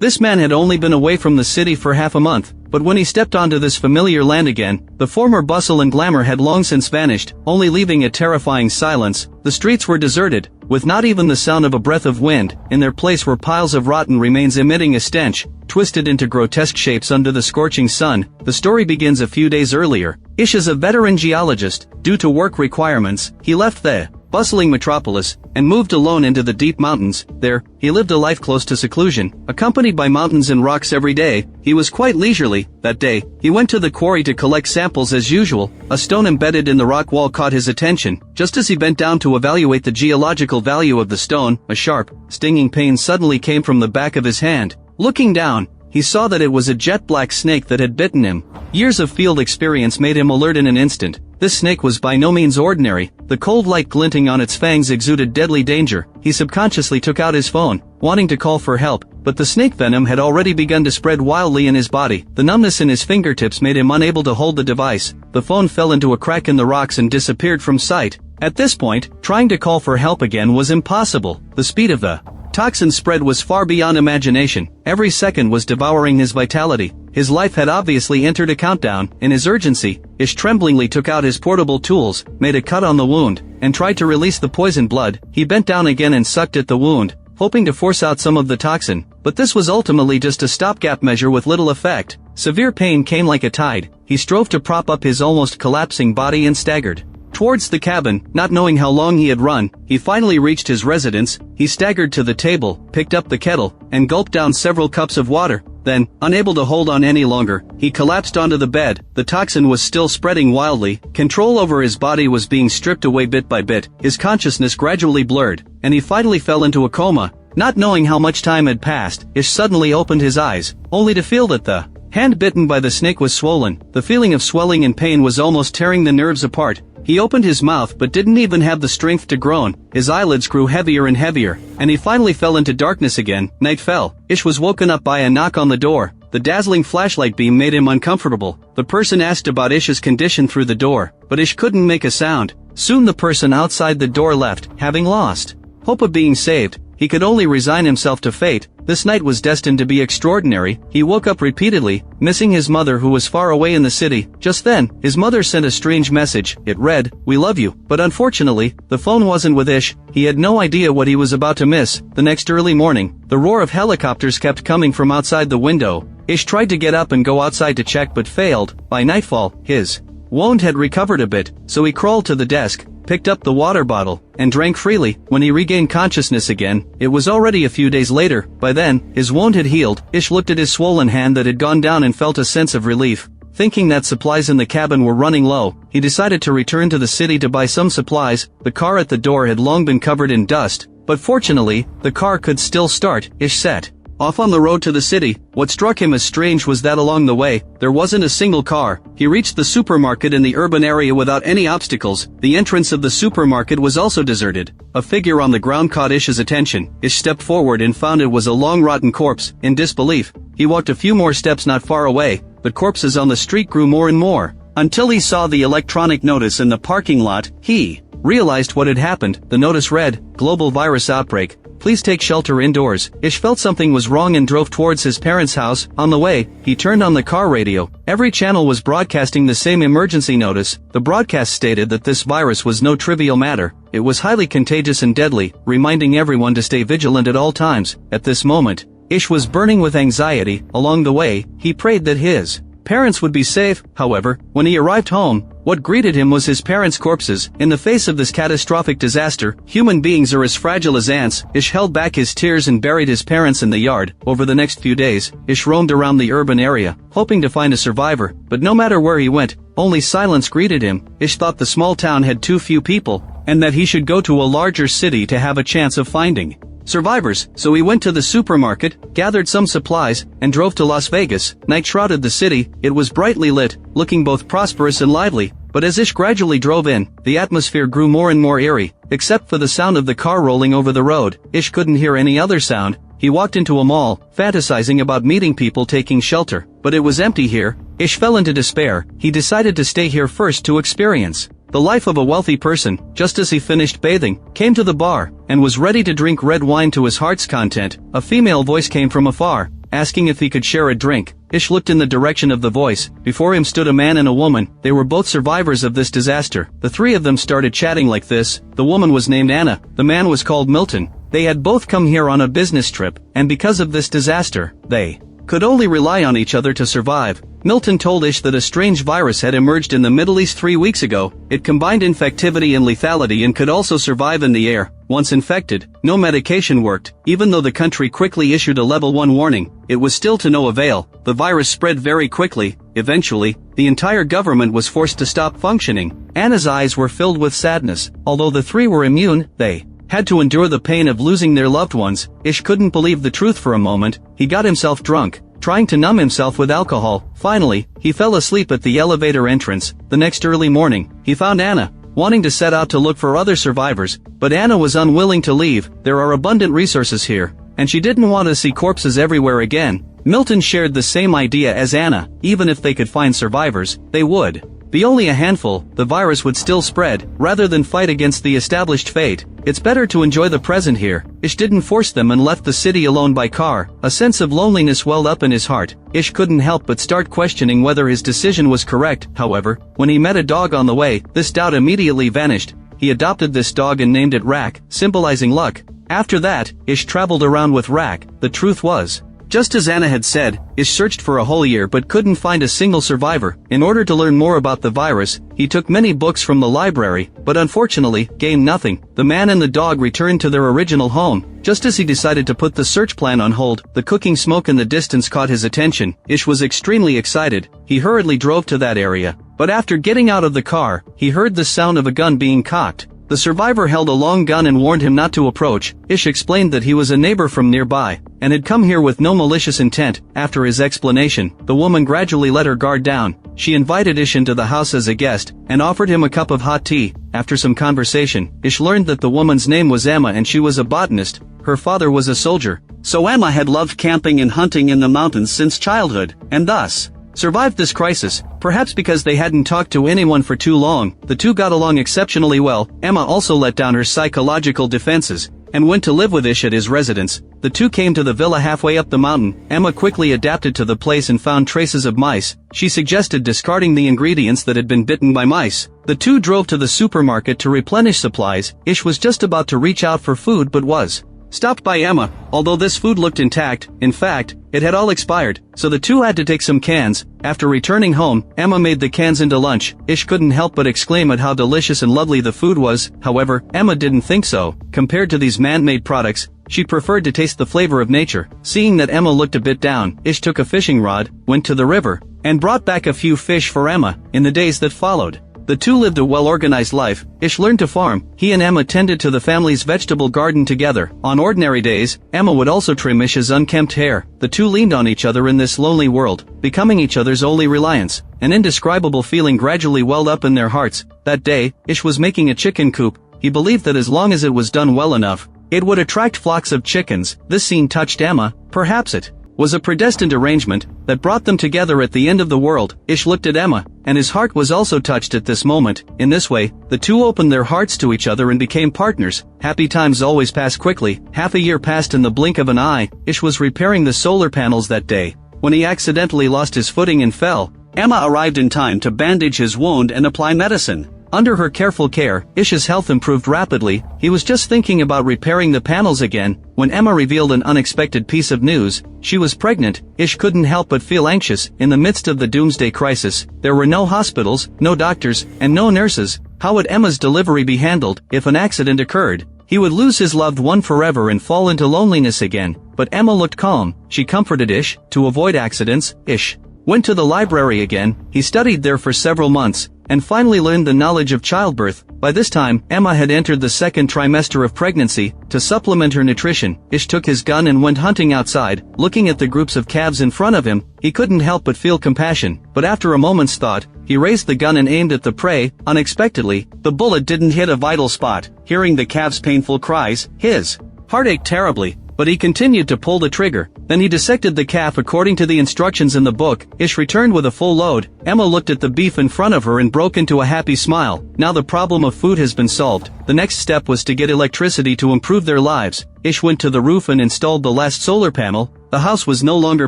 This man had only been away from the city for half a month, but when he stepped onto this familiar land again, the former bustle and glamour had long since vanished, only leaving a terrifying silence. The streets were deserted, with not even the sound of a breath of wind. In their place were piles of rotten remains emitting a stench, twisted into grotesque shapes under the scorching sun. The story begins a few days earlier. Ish is a veteran geologist. Due to work requirements, he left the bustling metropolis, and moved alone into the deep mountains. There, he lived a life close to seclusion, accompanied by mountains and rocks every day. He was quite leisurely. That day, he went to the quarry to collect samples as usual. A stone embedded in the rock wall caught his attention. Just as he bent down to evaluate the geological value of the stone, a sharp, stinging pain suddenly came from the back of his hand. Looking down, he saw that it was a jet-black snake that had bitten him. Years of field experience made him alert in an instant. This snake was by no means ordinary. The cold light glinting on its fangs exuded deadly danger. He subconsciously took out his phone, wanting to call for help, but the snake venom had already begun to spread wildly in his body. The numbness in his fingertips made him unable to hold the device. The phone fell into a crack in the rocks and disappeared from sight. At this point, trying to call for help again was impossible. The speed of the toxin spread was far beyond imagination. Every second was devouring his vitality. His life had obviously entered a countdown. In his urgency, Ish tremblingly took out his portable tools, made a cut on the wound, and tried to release the poisoned blood. He bent down again and sucked at the wound, hoping to force out some of the toxin, but this was ultimately just a stopgap measure with little effect. Severe pain came like a tide. He strove to prop up his almost collapsing body and staggered towards the cabin. Not knowing how long he had run, he finally reached his residence. He staggered to the table, picked up the kettle, and gulped down several cups of water. Then, unable to hold on any longer, he collapsed onto the bed. The toxin was still spreading wildly. Control over his body was being stripped away bit by bit. His consciousness gradually blurred, and he finally fell into a coma. Not knowing how much time had passed, Ish suddenly opened his eyes, only to feel that the hand bitten by the snake was swollen. The feeling of swelling and pain was almost tearing the nerves apart. He opened his mouth but didn't even have the strength to groan. His eyelids grew heavier and heavier, and he finally fell into darkness again. Night fell. Ish was woken up by a knock on the door. The dazzling flashlight beam made him uncomfortable. The person asked about Ish's condition through the door, but Ish couldn't make a sound. Soon the person outside the door left, having lost hope of being saved. He could only resign himself to fate. This night was destined to be extraordinary. He woke up repeatedly, missing his mother who was far away in the city. Just then, his mother sent a strange message. It read, "We love you." But unfortunately, the phone wasn't with Ish. He had no idea what he was about to miss. The next early morning, the roar of helicopters kept coming from outside the window. Ish tried to get up and go outside to check but failed. By nightfall, his wound had recovered a bit, so he crawled to the desk, picked up the water bottle, and drank freely. When he regained consciousness again, it was already a few days later. By then, his wound had healed. Ish looked at his swollen hand that had gone down and felt a sense of relief. Thinking that supplies in the cabin were running low, he decided to return to the city to buy some supplies. The car at the door had long been covered in dust, but fortunately, the car could still start. Ish set off on the road to the city. What struck him as strange was that along the way, there wasn't a single car. He reached the supermarket in the urban area without any obstacles. The entrance of the supermarket was also deserted. A figure on the ground caught Ish's attention. Ish stepped forward and found it was a long rotten corpse. In disbelief, he walked a few more steps not far away. The corpses on the street grew more and more, until he saw the electronic notice in the parking lot. He realized what had happened. The notice read, "Global virus outbreak. Please take shelter indoors." Ish felt something was wrong and drove towards his parents' house. On the way, he turned on the car radio. Every channel was broadcasting the same emergency notice. The broadcast stated that this virus was no trivial matter. It was highly contagious and deadly, reminding everyone to stay vigilant at all times. At this moment, Ish was burning with anxiety. Along the way, he prayed that his parents would be safe. However, when he arrived home, what greeted him was his parents' corpses. In the face of this catastrophic disaster, human beings are as fragile as ants. Ish held back his tears and buried his parents in the yard. Over the next few days, Ish roamed around the urban area, hoping to find a survivor, but no matter where he went, only silence greeted him. Ish thought the small town had too few people, and that he should go to a larger city to have a chance of finding survivors. So he went to the supermarket, gathered some supplies, and drove to Las Vegas. Night shrouded the city. It was brightly lit, looking both prosperous and lively. But as Ish gradually drove in, the atmosphere grew more and more eerie. Except for the sound of the car rolling over the road, Ish couldn't hear any other sound. He walked into a mall, fantasizing about meeting people taking shelter. But it was empty here. Ish fell into despair. He decided to stay here first to experience the life of a wealthy person. Just as he finished bathing, came to the bar, and was ready to drink red wine to his heart's content, a female voice came from afar. asking if he could share a drink. Ish looked in the direction of the voice. Before him stood a man and a woman. They were both survivors of this disaster. The three of them started chatting like this. The woman was named Anna. The man was called Milton. They had both come here on a business trip, and because of this disaster, they could only rely on each other to survive. Milton told Ish that a strange virus had emerged in the Middle East 3 weeks ago. It combined infectivity and lethality and could also survive in the air. Once infected, no medication worked. Even though the country quickly issued a level 1 warning, it was still to no avail. The virus spread very quickly. Eventually, the entire government was forced to stop functioning. Anna's eyes were filled with sadness. Although the three were immune, they had to endure the pain of losing their loved ones. Ish couldn't believe the truth for a moment. He got himself drunk, trying to numb himself with alcohol. Finally, he fell asleep at the elevator entrance. The next early morning, he found Anna, wanting to set out to look for other survivors, but Anna was unwilling to leave. There are abundant resources here, and she didn't want to see corpses everywhere again. Milton shared the same idea as Anna. Even if they could find survivors, they would be only a handful. The virus would still spread. Rather than fight against the established fate, it's better to enjoy the present here. Ish didn't force them and left the city alone by car. A sense of loneliness welled up in his heart. Ish couldn't help but start questioning whether his decision was correct. However, when he met a dog on the way, this doubt immediately vanished. He adopted this dog and named it Rack, symbolizing luck. After that, Ish traveled around with Rack. The truth was, just as Anna had said, Ish searched for a whole year but couldn't find a single survivor. In order to learn more about the virus, he took many books from the library, but unfortunately, gained nothing. The man and the dog returned to their original home. Just as he decided to put the search plan on hold, the cooking smoke in the distance caught his attention. Ish was extremely excited. He hurriedly drove to that area. But after getting out of the car, he heard the sound of a gun being cocked. The survivor held a long gun and warned him not to approach. Ish explained that he was a neighbor from nearby, and had come here with no malicious intent. After his explanation, the woman gradually let her guard down. She invited Ish into the house as a guest, and offered him a cup of hot tea. After some conversation, Ish learned that the woman's name was Emma and she was a botanist. Her father was a soldier. So Emma had loved camping and hunting in the mountains since childhood, and thus survived this crisis. Perhaps because they hadn't talked to anyone for too long, the two got along exceptionally well. Emma also let down her psychological defenses, and went to live with Ish at his residence. The two came to the villa halfway up the mountain. Emma quickly adapted to the place and found traces of mice. She suggested discarding the ingredients that had been bitten by mice. The two drove to the supermarket to replenish supplies. Ish was just about to reach out for food but was stopped by Emma. Although this food looked intact, in fact, it had all expired, so the two had to take some cans. After returning home, Emma made the cans into lunch. Ish couldn't help but exclaim at how delicious and lovely the food was. However, Emma didn't think so. Compared to these man-made products, she preferred to taste the flavor of nature. Seeing that Emma looked a bit down, Ish took a fishing rod, went to the river, and brought back a few fish for Emma. In the days that followed, the two lived a well-organized life. Ish learned to farm. He and Emma tended to the family's vegetable garden together. On ordinary days, Emma would also trim Ish's unkempt hair. The two leaned on each other in this lonely world, becoming each other's only reliance. An indescribable feeling gradually welled up in their hearts. That day, Ish was making a chicken coop. He believed that as long as it was done well enough, it would attract flocks of chickens. This scene touched Emma. Perhaps it was a predestined arrangement that brought them together at the end of the world. Ish looked at Emma, and his heart was also touched at this moment. In this way, the two opened their hearts to each other and became partners. Happy times always pass quickly. Half a year passed in the blink of an eye. Ish was repairing the solar panels that day when he accidentally lost his footing and fell. Emma arrived in time to bandage his wound and apply medicine. Under her careful care, Ish's health improved rapidly. He was just thinking about repairing the panels again, when Emma revealed an unexpected piece of news. She was pregnant. Ish couldn't help but feel anxious. In the midst of the doomsday crisis, there were no hospitals, no doctors, and no nurses. How would Emma's delivery be handled if an accident occurred? He would lose his loved one forever and fall into loneliness again. But Emma looked calm. She comforted Ish. To avoid accidents, Ish went to the library again. He studied there for several months, and finally learned the knowledge of childbirth. By this time, Emma had entered the second trimester of pregnancy. To supplement her nutrition, Ish took his gun and went hunting outside. Looking at the groups of calves in front of him, he couldn't help but feel compassion. But after a moment's thought, he raised the gun and aimed at the prey. Unexpectedly, the bullet didn't hit a vital spot. Hearing the calves' painful cries, his heart ached terribly, but he continued to pull the trigger. Then he dissected the calf according to the instructions in the book. Ish returned with a full load. Emma looked at the beef in front of her and broke into a happy smile. Now the problem of food has been solved. The next step was to get electricity to improve their lives. Ish went to the roof and installed the last solar panel. The house was no longer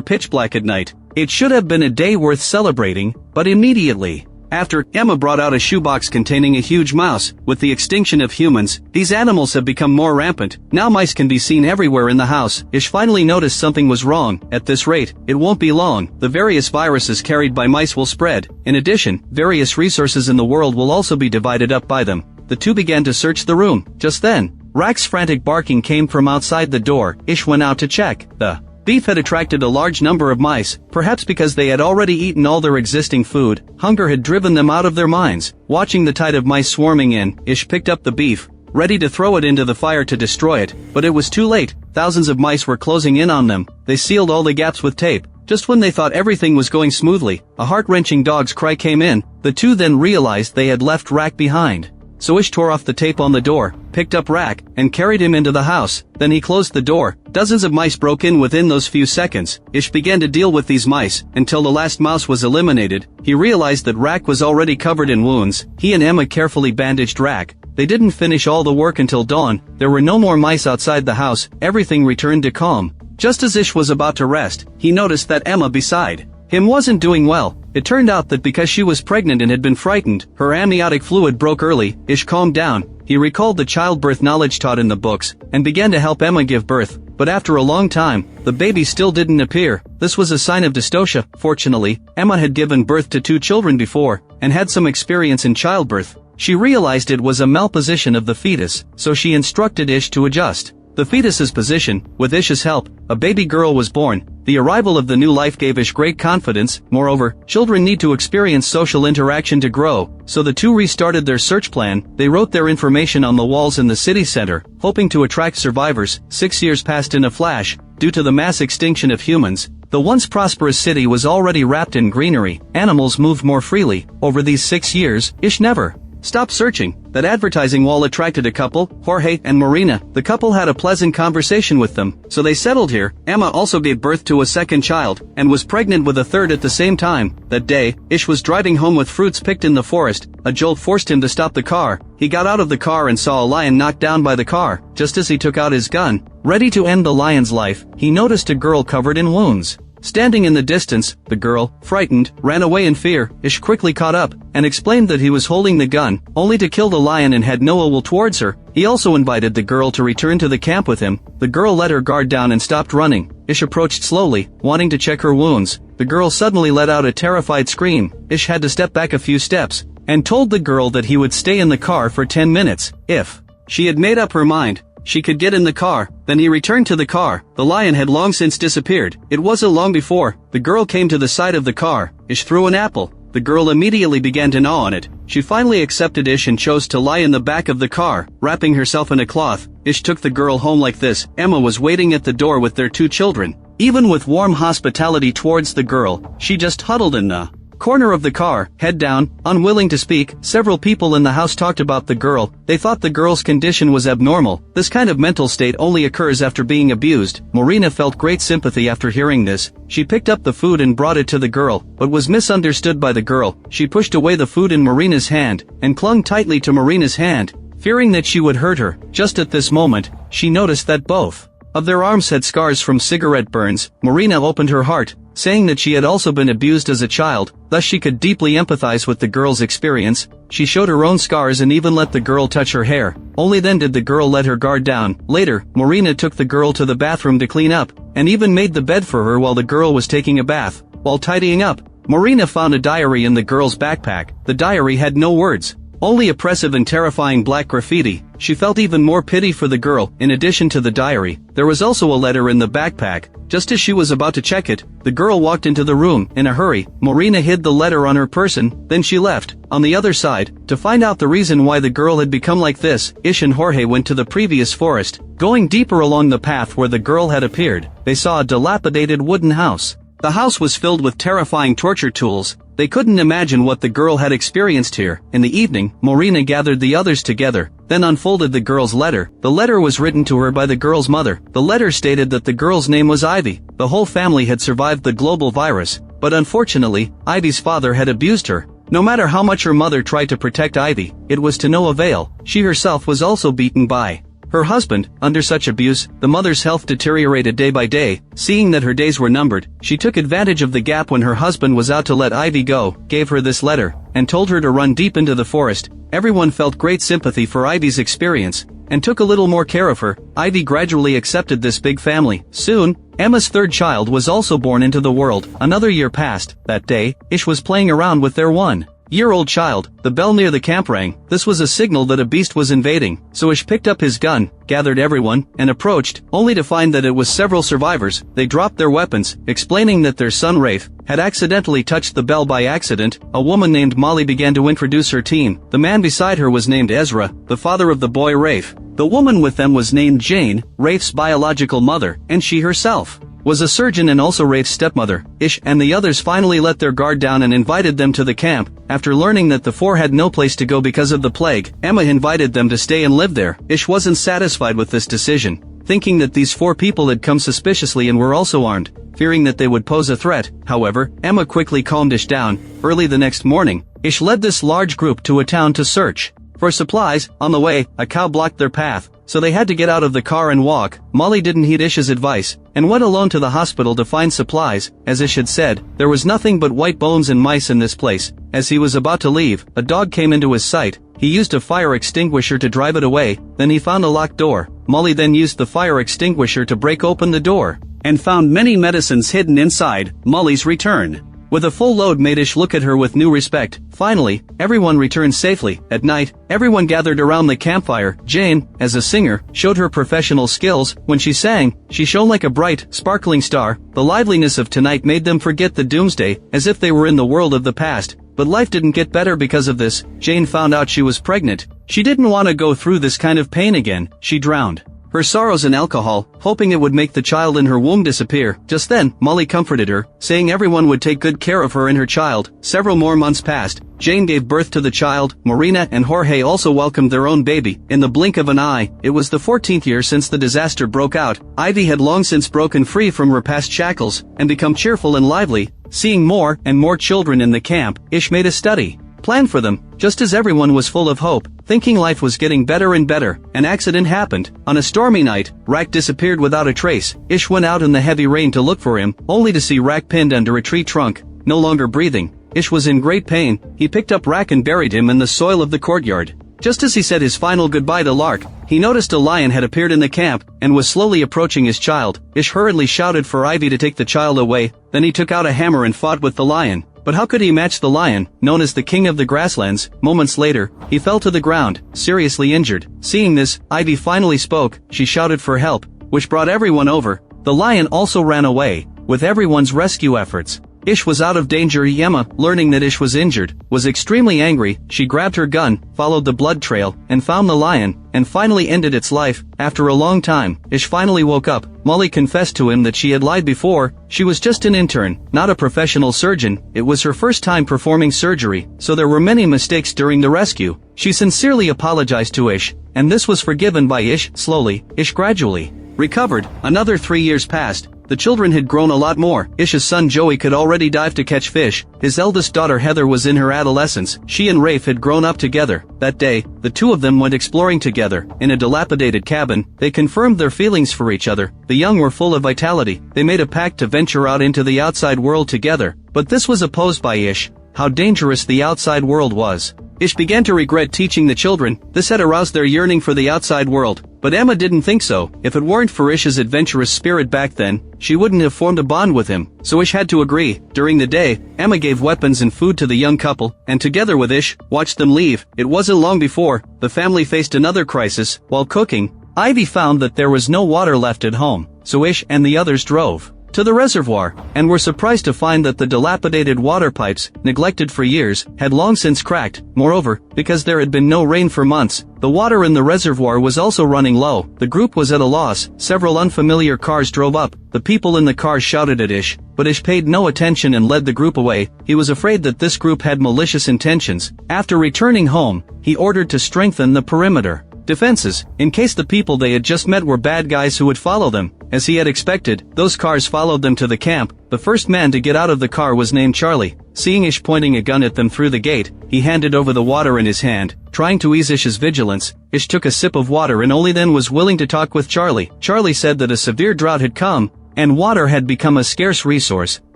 pitch black at night. It should have been a day worth celebrating, but immediately after, Emma brought out a shoebox containing a huge mouse. With the extinction of humans, these animals have become more rampant. Now mice can be seen everywhere in the house. Ish finally noticed something was wrong. At this rate, it won't be long. The various viruses carried by mice will spread. In addition, various resources in the world will also be divided up by them. The two began to search the room. Just then, Rack's frantic barking came from outside the door. Ish went out to check. The beef had attracted a large number of mice, perhaps because they had already eaten all their existing food. Hunger had driven them out of their minds. Watching the tide of mice swarming in, Ish picked up the beef, ready to throw it into the fire to destroy it, but it was too late. Thousands of mice were closing in on them. They sealed all the gaps with tape. Just when they thought everything was going smoothly, a heart-wrenching dog's cry came in. The two then realized they had left Rack behind. So Ish tore off the tape on the door, picked up Rack, and carried him into the house. Then he closed the door. Dozens of mice broke in within those few seconds. Ish began to deal with these mice, until the last mouse was eliminated. He realized that Rack was already covered in wounds. He and Emma carefully bandaged Rack. They didn't finish all the work until dawn. There were no more mice outside the house. Everything returned to calm. Just as Ish was about to rest, he noticed that Emma beside him wasn't doing well. It turned out that because she was pregnant and had been frightened, her amniotic fluid broke early. Ish calmed down. He recalled the childbirth knowledge taught in the books, and began to help Emma give birth. But after a long time, the baby still didn't appear. This was a sign of dystocia. Fortunately, Emma had given birth to 2 children before, and had some experience in childbirth. She realized it was a malposition of the fetus, so she instructed Ish to adjust the fetus's position. With Ish's help, a baby girl was born. The arrival of the new life gave Ish great confidence. Moreover, children need to experience social interaction to grow, so the two restarted their search plan. They wrote their information on the walls in the city center, hoping to attract survivors. 6 years passed in a flash. Due to the mass extinction of humans, the once prosperous city was already wrapped in greenery. Animals moved more freely. Over these 6 years, Ish never stopped searching. That advertising wall attracted a couple, Jorge and Marina. The couple had a pleasant conversation with them, so they settled here. Emma also gave birth to a second child, and was pregnant with a third at the same time. That day, Ish was driving home with fruits picked in the forest. A jolt forced him to stop the car. He got out of the car and saw a lion knocked down by the car. Just as he took out his gun, ready to end the lion's life, he noticed a girl covered in wounds standing in the distance. The girl, frightened, ran away in fear. Ish quickly caught up, and explained that he was holding the gun, only to kill the lion, and had no ill will towards her. He also invited the girl to return to the camp with him. The girl let her guard down and stopped running. Ish approached slowly, wanting to check her wounds. The girl suddenly let out a terrified scream. Ish had to step back a few steps, and told the girl that he would stay in the car for 10 minutes. If she had made up her mind, she could get in the car. Then he returned to the car. The lion had long since disappeared. It wasn't long before the girl came to the side of the car. Ish threw an apple. The girl immediately began to gnaw on it. She finally accepted Ish and chose to lie in the back of the car, wrapping herself in a cloth. Ish took the girl home like this. Emma was waiting at the door with their 2 children. Even with warm hospitality towards the girl, she just huddled in the corner of the car, head down, unwilling to speak. Several people in the house talked about the girl. They thought the girl's condition was abnormal. This kind of mental state only occurs after being abused. Marina felt great sympathy after hearing this. She picked up the food and brought it to the girl, but was misunderstood by the girl. She pushed away the food in Marina's hand, and clung tightly to Marina's hand, fearing that she would hurt her. Just at this moment, she noticed that both of their arms had scars from cigarette burns. Marina opened her heart, saying that she had also been abused as a child, thus she could deeply empathize with the girl's experience. She showed her own scars and even let the girl touch her hair. Only then did the girl let her guard down. Later, Marina took the girl to the bathroom to clean up, and even made the bed for her while the girl was taking a bath. While tidying up, Marina found a diary in the girl's backpack. The diary had no words, only oppressive and terrifying black graffiti. She felt even more pity for the girl. In addition to the diary, there was also a letter in the backpack. Just as she was about to check it, the girl walked into the room. In a hurry, Marina hid the letter on her person, then she left. On the other side, to find out the reason why the girl had become like this, Ish and Jorge went to the previous forest. Going deeper along the path where the girl had appeared, they saw a dilapidated wooden house. The house was filled with terrifying torture tools. They couldn't imagine what the girl had experienced here. In the evening, Marina gathered the others together, then unfolded the girl's letter. The letter was written to her by the girl's mother. The letter stated that the girl's name was Ivy. The whole family had survived the global virus, but unfortunately, Ivy's father had abused her. No matter how much her mother tried to protect Ivy, it was to no avail. She herself was also beaten by Her husband, under such abuse, the mother's health deteriorated day by day. Seeing that her days were numbered, she took advantage of the gap when her husband was out to let Ivy go, gave her this letter, and told her to run deep into the forest. Everyone felt great sympathy for Ivy's experience, and took a little more care of her. Ivy gradually accepted this big family. Soon, Emma's third child was also born into the world. Another year passed. That day, Ish was playing around with their 1-year-old child. The bell near the camp rang. This was a signal that a beast was invading. So Ish picked up his gun, gathered everyone, and approached, only to find that it was several survivors. They dropped their weapons, explaining that their son Rafe had accidentally touched the bell by accident. A woman named Molly began to introduce her team. The man beside her was named Ezra, the father of the boy Rafe. The woman with them was named Jane, Rafe's biological mother, and she herself was a surgeon and also Rafe's stepmother. Ish and the others finally let their guard down and invited them to the camp. After learning that the four had no place to go because of the plague, Emma invited them to stay and live there. Ish wasn't satisfied with this decision, thinking that these 4 people had come suspiciously and were also armed, fearing that they would pose a threat. However, Emma quickly calmed Ish down. Early the next morning, Ish led this large group to a town to search for supplies. On the way, a cow blocked their path, so they had to get out of the car and walk. Molly didn't heed Ish's advice, and went alone to the hospital to find supplies. As Ish had said, there was nothing but white bones and mice in this place. As he was about to leave, a dog came into his sight. He used a fire extinguisher to drive it away, then he found a locked door. Molly then used the fire extinguisher to break open the door, and found many medicines hidden inside. Molly's return with a full load made Ish look at her with new respect. Finally, everyone returned safely. At night, everyone gathered around the campfire. Jane, as a singer, showed her professional skills. When she sang, she shone like a bright, sparkling star. The liveliness of tonight made them forget the doomsday, as if they were in the world of the past. But life didn't get better because of this. Jane found out she was pregnant. She didn't want to go through this kind of pain again. She drowned her sorrows in alcohol, hoping it would make the child in her womb disappear. Just then, Molly comforted her, saying everyone would take good care of her and her child. Several more months passed. Jane gave birth to the child. Marina and Jorge also welcomed their own baby. In the blink of an eye, it was the 14th year since the disaster broke out. Ivy had long since broken free from her past shackles, and become cheerful and lively. Seeing more and more children in the camp, Ish made a study plan for them. Just as everyone was full of hope, thinking life was getting better and better, an accident happened. On a stormy night, Rack disappeared without a trace. Ish went out in the heavy rain to look for him, only to see Rack pinned under a tree trunk, no longer breathing. Ish was in great pain. He picked up Rack and buried him in the soil of the courtyard. Just as he said his final goodbye to Lark, he noticed a lion had appeared in the camp, and was slowly approaching his child. Ish hurriedly shouted for Ivy to take the child away, then he took out a hammer and fought with the lion. But how could he match the lion, known as the king of the grasslands? Moments later, he fell to the ground, seriously injured. Seeing this, Ivy finally spoke. She shouted for help, which brought everyone over. The lion also ran away, with everyone's rescue efforts. Ish was out of danger. Emma, learning that Ish was injured, was extremely angry. She grabbed her gun, followed the blood trail, and found the lion, and finally ended its life. After a long time, Ish finally woke up. Molly confessed to him that she had lied before. She was just an intern, not a professional surgeon. It was her first time performing surgery, so there were many mistakes during the rescue. She sincerely apologized to Ish, and this was forgiven by Ish. Slowly, Ish gradually recovered. Another 3 years passed. The children had grown a lot more. Ish's son Joey could already dive to catch fish. His eldest daughter Heather was in her adolescence. She and Rafe had grown up together. That day, the two of them went exploring together. In a dilapidated cabin, they confirmed their feelings for each other. The young were full of vitality. They made a pact to venture out into the outside world together. But this was opposed by Ish. How dangerous the outside world was. Ish began to regret teaching the children. This had aroused their yearning for the outside world. But Emma didn't think so. If it weren't for Ish's adventurous spirit back then, she wouldn't have formed a bond with him. So Ish had to agree. During the day, Emma gave weapons and food to the young couple, and together with Ish, watched them leave. It wasn't long before the family faced another crisis. While cooking, Ivy found that there was no water left at home. So Ish and the others drove to the reservoir, and were surprised to find that the dilapidated water pipes, neglected for years, had long since cracked. Moreover, because there had been no rain for months, the water in the reservoir was also running low. The group was at a loss. Several unfamiliar cars drove up. The people in the cars shouted at Ish, but Ish paid no attention and led the group away. He was afraid that this group had malicious intentions. After returning home, he ordered to strengthen the perimeter defenses, in case the people they had just met were bad guys who would follow them. As he had expected, those cars followed them to the camp. The first man to get out of the car was named Charlie. Seeing Ish pointing a gun at them through the gate, he handed over the water in his hand. Trying to ease Ish's vigilance, Ish took a sip of water and only then was willing to talk with Charlie. Charlie said that a severe drought had come, and water had become a scarce resource,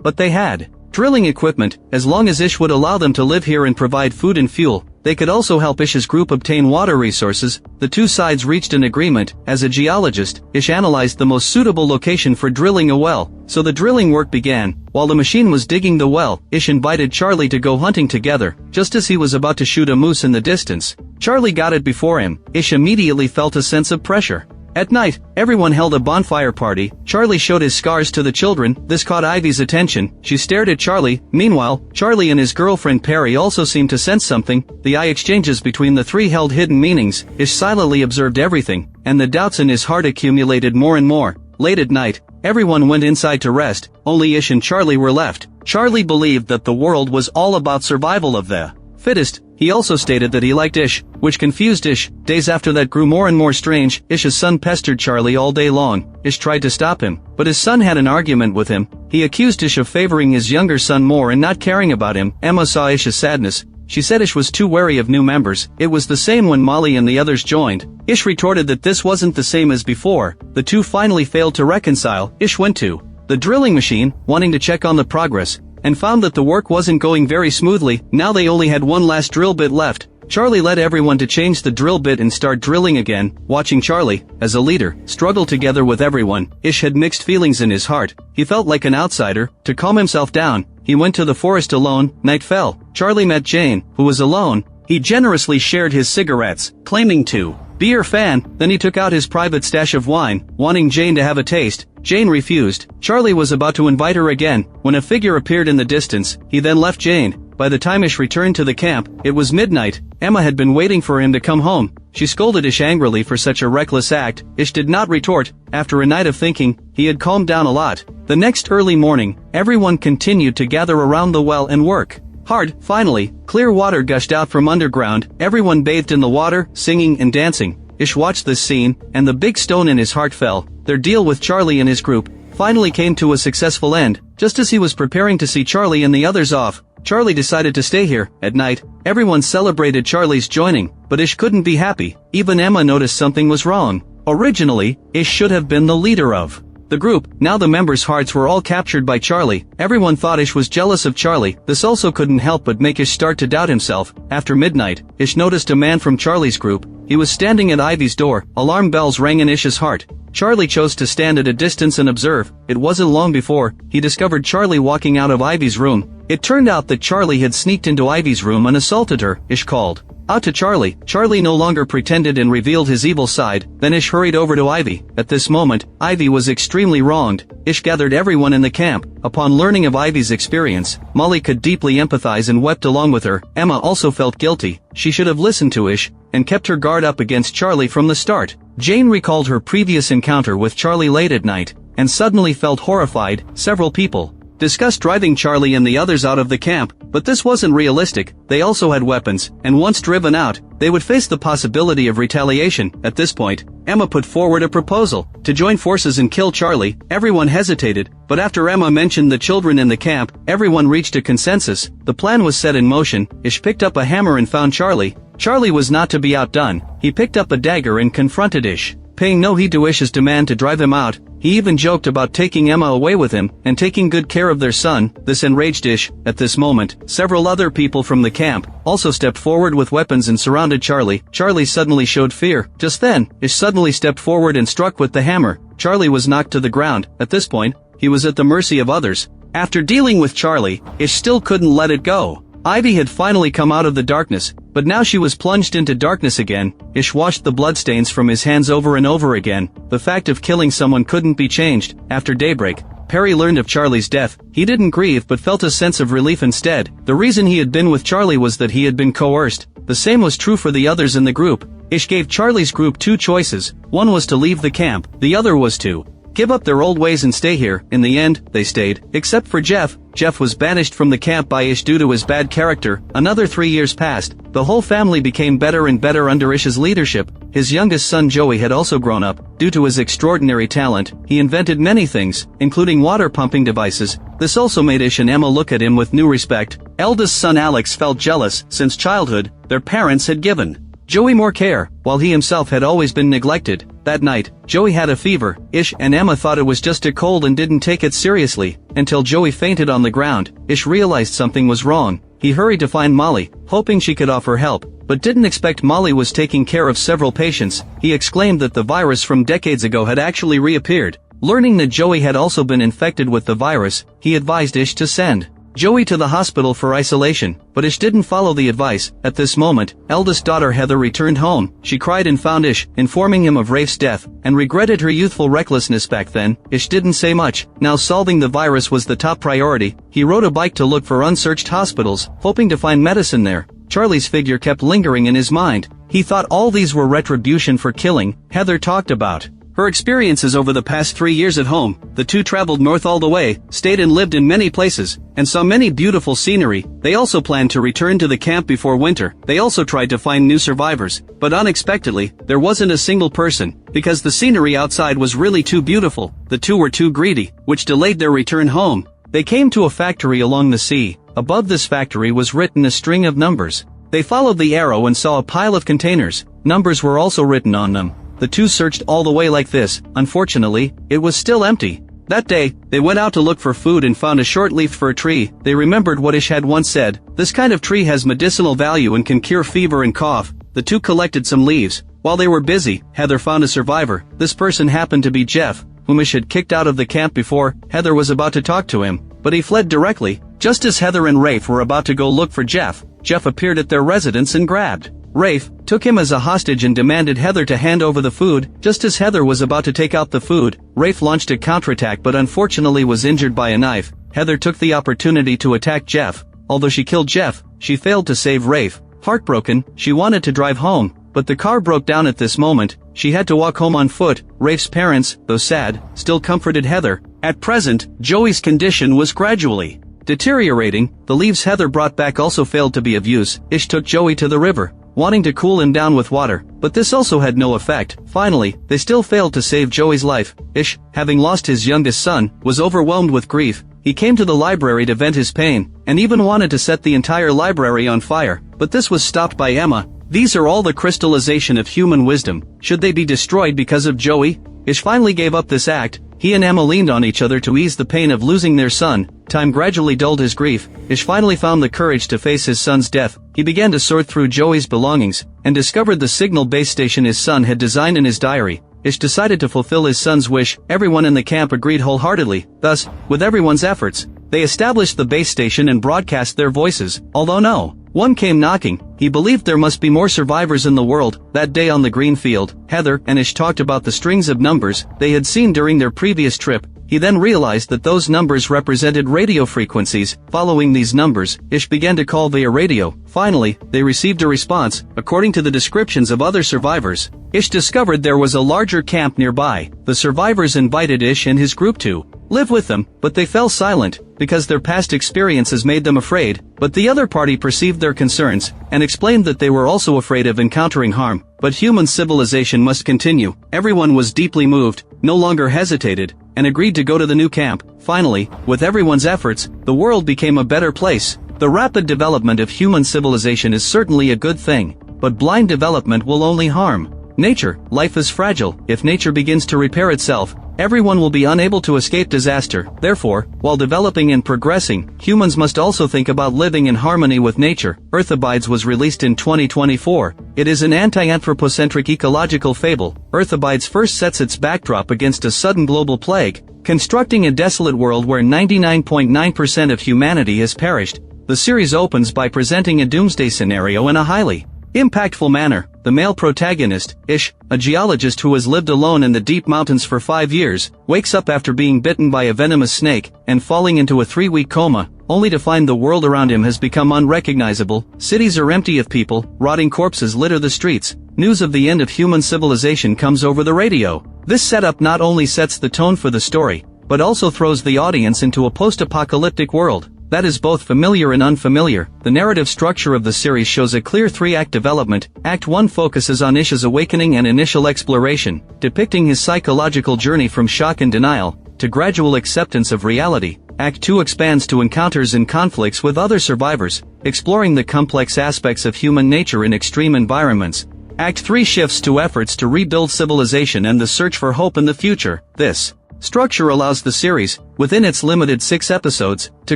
but they had drilling equipment. As long as Ish would allow them to live here and provide food and fuel, they could also help Ish's group obtain water resources. The two sides reached an agreement. As a geologist, Ish analyzed the most suitable location for drilling a well, so the drilling work began. While the machine was digging the well, Ish invited Charlie to go hunting together. Just as he was about to shoot a moose in the distance, Charlie got it before him. Ish immediately felt a sense of pressure. At night, everyone held a bonfire party. Charlie showed his scars to the children. This caught Ivy's attention. She stared at Charlie. Meanwhile, Charlie and his girlfriend Perry also seemed to sense something. The eye exchanges between the three held hidden meanings. Ish silently observed everything, and the doubts in his heart accumulated more and more. Late at night, everyone went inside to rest. Only Ish and Charlie were left. Charlie believed that the world was all about survival of the fittest. He also stated that he liked Ish, which confused Ish. Days after that grew more and more strange. Ish's son pestered Charlie all day long. Ish tried to stop him, but his son had an argument with him. He accused Ish of favoring his younger son more and not caring about him. Emma saw Ish's sadness. She said Ish was too wary of new members. It was the same when Molly and the others joined. Ish retorted that this wasn't the same as before. The two finally failed to reconcile. Ish went to the drilling machine, wanting to check on the progress, and found that the work wasn't going very smoothly. Now they only had one last drill bit left. Charlie led everyone to change the drill bit and start drilling again. Watching Charlie, as a leader, struggle together with everyone, Ish had mixed feelings in his heart. He felt like an outsider. To calm himself down, he went to the forest alone. Night fell. Charlie met Jane, who was alone. He generously shared his cigarettes, claiming to be her fan. Then he took out his private stash of wine, wanting Jane to have a taste. Jane refused. Charlie was about to invite her again, when a figure appeared in the distance. He then left Jane. By the time Ish returned to the camp, it was midnight. Emma had been waiting for him to come home. She scolded Ish angrily for such a reckless act. Ish did not retort. After a night of thinking, he had calmed down a lot. The next early morning, everyone continued to gather around the well and work hard. Finally, clear water gushed out from underground. Everyone bathed in the water, singing and dancing. Ish watched this scene, and the big stone in his heart fell. Their deal with Charlie and his group finally came to a successful end. Just as he was preparing to see Charlie and the others off, Charlie decided to stay here. At night, everyone celebrated Charlie's joining, but Ish couldn't be happy. Even Emma noticed something was wrong. Originally, Ish should have been the leader of the group. Now the members' hearts were all captured by Charlie. Everyone thought Ish was jealous of Charlie. This also couldn't help but make Ish start to doubt himself. After midnight, Ish noticed a man from Charlie's group. He was standing at Ivy's door. Alarm bells rang in Ish's heart. Charlie chose to stand at a distance and observe. It wasn't long before he discovered Charlie walking out of Ivy's room. It turned out that Charlie had sneaked into Ivy's room and assaulted her. Ish called out to Charlie. Charlie no longer pretended and revealed his evil side. Then Ish hurried over to Ivy. At this moment, Ivy was extremely wronged. Ish gathered everyone in the camp. Upon learning of Ivy's experience, Molly could deeply empathize and wept along with her. Emma also felt guilty. She should have listened to Ish and kept her guard up against Charlie from the start. Jane recalled her previous encounter with Charlie late at night and suddenly felt horrified. Several people discussed driving Charlie and the others out of the camp, but this wasn't realistic. They also had weapons, and once driven out, they would face the possibility of retaliation. At this point, Emma put forward a proposal to join forces and kill Charlie. Everyone hesitated, but after Emma mentioned the children in the camp, everyone reached a consensus. The plan was set in motion. Ish picked up a hammer and found Charlie. Charlie was not to be outdone. He picked up a dagger and confronted Ish, paying no heed to Ish's demand to drive him out. He even joked about taking Emma away with him and taking good care of their son. This enraged Ish. At this moment, several other people from the camp also stepped forward with weapons and surrounded Charlie. Charlie suddenly showed fear. Just then, Ish suddenly stepped forward and struck with the hammer. Charlie was knocked to the ground. At this point, he was at the mercy of others. After dealing with Charlie, Ish still couldn't let it go. Ivy had finally come out of the darkness, but now she was plunged into darkness again. Ish washed the bloodstains from his hands over and over again. The fact of killing someone couldn't be changed. After daybreak, Perry learned of Charlie's death. He didn't grieve but felt a sense of relief instead. The reason he had been with Charlie was that he had been coerced. The same was true for the others in the group. Ish gave Charlie's group two choices. One was to leave the camp. The other was to give up their old ways and stay here. In the end, they stayed, except for Jeff. Jeff was banished from the camp by Ish due to his bad character. Another 3 years passed. The whole family became better and better under Ish's leadership. His youngest son Joey had also grown up. Due to his extraordinary talent, he invented many things, including water pumping devices. This also made Ish and Emma look at him with new respect. Eldest son Alex felt jealous. Since childhood, their parents had given Joey more care, while he himself had always been neglected. That night, Joey had a fever. Ish and Emma thought it was just a cold and didn't take it seriously, until Joey fainted on the ground. Ish realized something was wrong. He hurried to find Molly, hoping she could offer help, but didn't expect Molly was taking care of several patients. He exclaimed that the virus from decades ago had actually reappeared. Learning that Joey had also been infected with the virus, he advised Ish to send Joey to the hospital for isolation, but Ish didn't follow the advice. At this moment, eldest daughter Heather returned home. She cried and found Ish, informing him of Rafe's death, and regretted her youthful recklessness back then. Ish didn't say much. Now solving the virus was the top priority. He rode a bike to look for unsearched hospitals, hoping to find medicine there. Charlie's figure kept lingering in his mind. He thought all these were retribution for killing. Heather talked about her experiences over the past 3 years at home. The two traveled north all the way, stayed and lived in many places, and saw many beautiful scenery. They also planned to return to the camp before winter. They also tried to find new survivors, but unexpectedly, there wasn't a single person, because the scenery outside was really too beautiful. The two were too greedy, which delayed their return home. They came to a factory along the sea. Above this factory was written a string of numbers. They followed the arrow and saw a pile of containers. Numbers were also written on them. The two searched all the way like this. Unfortunately, it was still empty. That day, they went out to look for food and found a short leaf for a tree. They remembered what Ish had once said. This kind of tree has medicinal value and can cure fever and cough. The two collected some leaves. While they were busy, Heather found a survivor. This person happened to be Jeff, whom Ish had kicked out of the camp before. Heather was about to talk to him, but he fled directly. Just as Heather and Rafe were about to go look for Jeff, Jeff appeared at their residence and grabbed Rafe, took him as a hostage and demanded Heather to hand over the food. Just as Heather was about to take out the food, Rafe launched a counterattack but unfortunately was injured by a knife. Heather took the opportunity to attack Jeff. Although she killed Jeff, she failed to save Rafe. Heartbroken, she wanted to drive home, but the car broke down at this moment. She had to walk home on foot. Rafe's parents, though sad, still comforted Heather. At present, Joey's condition was gradually deteriorating. The leaves Heather brought back also failed to be of use. Ish took Joey to the river, wanting to cool him down with water, but this also had no effect. Finally, they still failed to save Joey's life. Ish, having lost his youngest son, was overwhelmed with grief. He came to the library to vent his pain, and even wanted to set the entire library on fire, but this was stopped by Emma. These are all the crystallization of human wisdom. Should they be destroyed because of Joey? Ish finally gave up this act. He and Emma leaned on each other to ease the pain of losing their son. Time gradually dulled his grief. Ish finally found the courage to face his son's death. He began to sort through Joey's belongings, and discovered the signal base station his son had designed in his diary. Ish decided to fulfill his son's wish. Everyone in the camp agreed wholeheartedly. Thus, with everyone's efforts, they established the base station and broadcast their voices. Although no one came knocking, he believed there must be more survivors in the world. That day on the green field, Heather and Ish talked about the strings of numbers they had seen during their previous trip. He then realized that those numbers represented radio frequencies. Following these numbers, Ish began to call via radio. Finally, they received a response. According to the descriptions of other survivors, Ish discovered there was a larger camp nearby. The survivors invited Ish and his group to live with them, but they fell silent, because their past experiences made them afraid. But the other party perceived their concerns, and explained that they were also afraid of encountering harm. But human civilization must continue. Everyone was deeply moved, no longer hesitated, and agreed to go to the new camp. Finally, with everyone's efforts, the world became a better place. The rapid development of human civilization is certainly a good thing, but blind development will only harm nature. Life is fragile. If nature begins to repair itself, everyone will be unable to escape disaster. Therefore, while developing and progressing, humans must also think about living in harmony with nature. Earth Abides was released in 2024. It is an anti-anthropocentric ecological fable. Earth Abides first sets its backdrop against a sudden global plague, constructing a desolate world where 99.9% of humanity has perished. The series opens by presenting a doomsday scenario in a highly impactful manner. The male protagonist, Ish, a geologist who has lived alone in the deep mountains for 5 years, wakes up after being bitten by a venomous snake, and falling into a 3-week coma, only to find the world around him has become unrecognizable. Cities are empty of people, rotting corpses litter the streets. News of the end of human civilization comes over the radio. This setup not only sets the tone for the story, but also throws the audience into a post-apocalyptic world that is both familiar and unfamiliar. The narrative structure of the series shows a clear three-act development. Act 1 focuses on Ish's awakening and initial exploration, depicting his psychological journey from shock and denial to gradual acceptance of reality. Act 2 expands to encounters and conflicts with other survivors, exploring the complex aspects of human nature in extreme environments. Act 3 shifts to efforts to rebuild civilization and the search for hope in the future. This structure allows the series, within its limited 6 episodes, to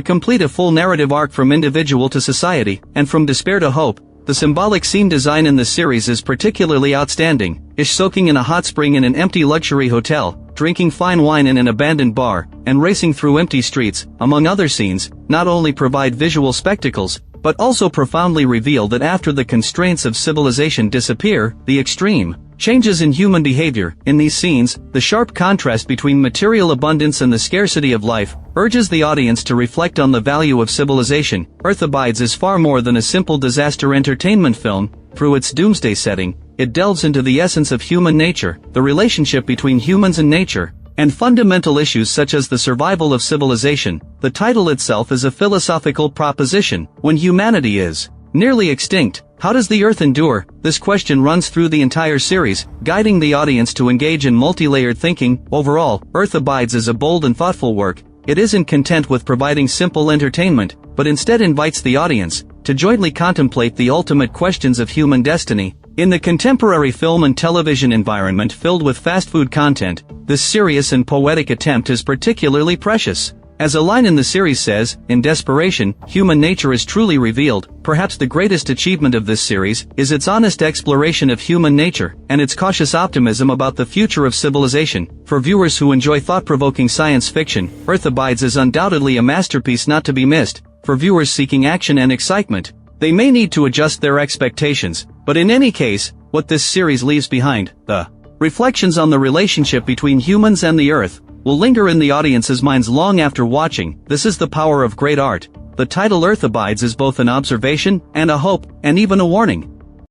complete a full narrative arc from individual to society, and from despair to hope. The symbolic scene design in the series is particularly outstanding. Ish soaking in a hot spring in an empty luxury hotel, drinking fine wine in an abandoned bar, and racing through empty streets, among other scenes, not only provide visual spectacles, but also profoundly reveal that after the constraints of civilization disappear, the extreme changes in human behavior. In these scenes, the sharp contrast between material abundance and the scarcity of life urges the audience to reflect on the value of civilization. Earth Abides is far more than a simple disaster entertainment film. Through its doomsday setting, it delves into the essence of human nature, the relationship between humans and nature, and fundamental issues such as the survival of civilization. The title itself is a philosophical proposition. When humanity is nearly extinct, how does the Earth endure? This question runs through the entire series, guiding the audience to engage in multi-layered thinking. Overall, Earth Abides is a bold and thoughtful work. It isn't content with providing simple entertainment, but instead invites the audience to jointly contemplate the ultimate questions of human destiny. In the contemporary film and television environment filled with fast food content, this serious and poetic attempt is particularly precious. As a line in the series says, in desperation, human nature is truly revealed. Perhaps the greatest achievement of this series is its honest exploration of human nature, and its cautious optimism about the future of civilization. For viewers who enjoy thought-provoking science fiction, Earth Abides is undoubtedly a masterpiece not to be missed. For viewers seeking action and excitement, they may need to adjust their expectations, but in any case, what this series leaves behind, the reflections on the relationship between humans and the Earth, will linger in the audience's minds long after watching. This is the power of great art. The title Earth Abides is both an observation and a hope, and even a warning.